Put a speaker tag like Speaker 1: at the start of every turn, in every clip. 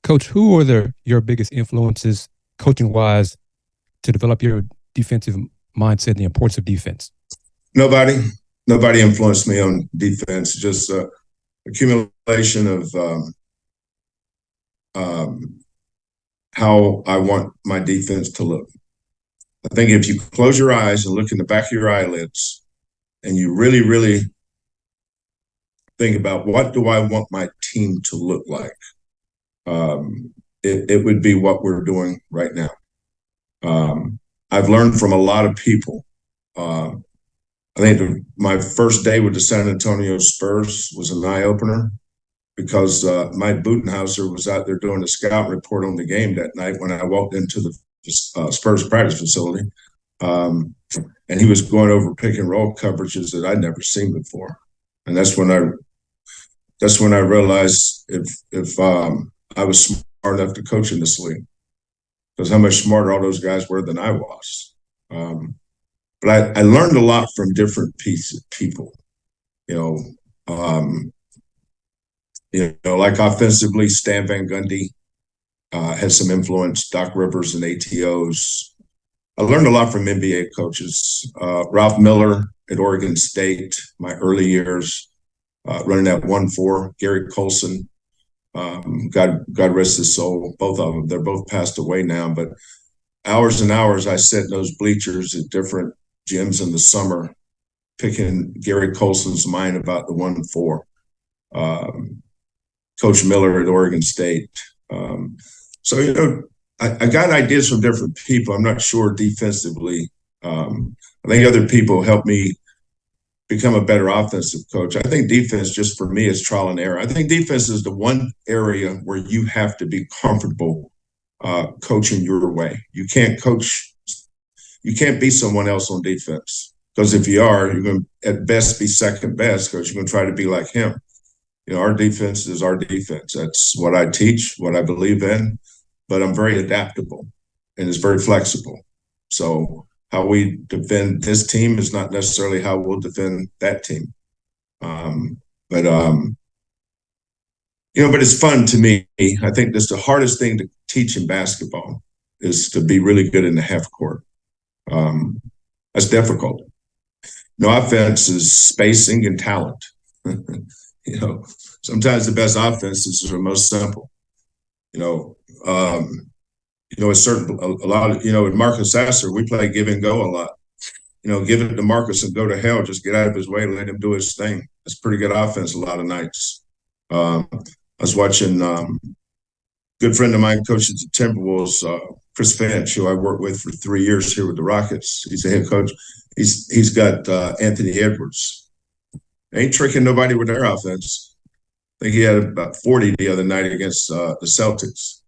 Speaker 1: Coach, who are your biggest influences coaching wise to develop your defensive mindset and the importance of defense?
Speaker 2: Nobody, nobody influenced me on defense. Just accumulation of um, how I want my defense to look. I think if you close your eyes and look in the back of your eyelids, and you really, really think about what do I want my team to look like, it would be what we're doing right now. I've learned from a lot of people. Uh, I think my first day with the San Antonio Spurs was an eye opener because Mike Budenhauser was out there doing a scout report on the game that night when I walked into the Spurs practice facility. Um, and he was going over pick and roll coverages that I'd never seen before. And that's when I realized if I was smart enough to coach in this league, because how much smarter all those guys were than I was. But I learned a lot from different people. You know, um, like offensively, Stan Van Gundy had some influence. Doc Rivers and ATOs. I learned a lot from NBA coaches. Ralph Miller at Oregon State, my early years, running that 1-4. Gary Colson, God rest his soul. Both of them, they're both passed away now. But hours and hours I sat in those bleachers at different gyms in the summer, picking Gary Colson's mind about the 1-4. Coach Miller at Oregon State. So, I got ideas from different people. I'm not sure defensively. I think other people helped me become a better offensive coach. I think defense, just for me, is trial and error. I think defense is the one area where you have to be comfortable coaching your way. You can't be someone else on defense, because if you are, you're going to at best be second best, because you're going to try to be like him. Our defense is our defense. That's what I teach, what I believe in, but I'm very adaptable and it's very flexible. So how we defend this team is not necessarily how we'll defend that team. Um, but but it's fun to me. I think that's the hardest thing to teach in basketball, is to be really good in the half court. That's difficult. No, offense is spacing and talent. Sometimes the best offenses are the most simple. You know, it's certain a lot of with Marcus Sasser, we play give and go a lot. Give it to Marcus and go to hell. Just get out of his way and let him do his thing. It's pretty good offense a lot of nights. I was watching good friend of mine coaches the Timberwolves, Chris Finch, who I worked with for 3 years here with the Rockets. He's the head coach. He's got Anthony Edwards. Ain't tricking nobody with their offense. I think he had about 40 the other night against the Celtics.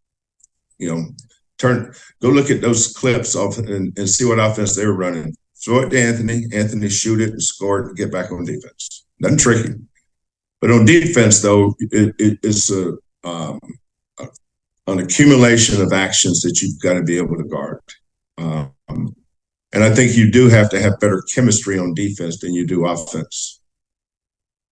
Speaker 2: Go look at those clips off and see what offense they were running. Throw it to Anthony shoot it and score it and get back on defense. Nothing tricky. But on defense, though, it's an accumulation of actions that you've got to be able to guard. And I think you do have to have better chemistry on defense than you do offense.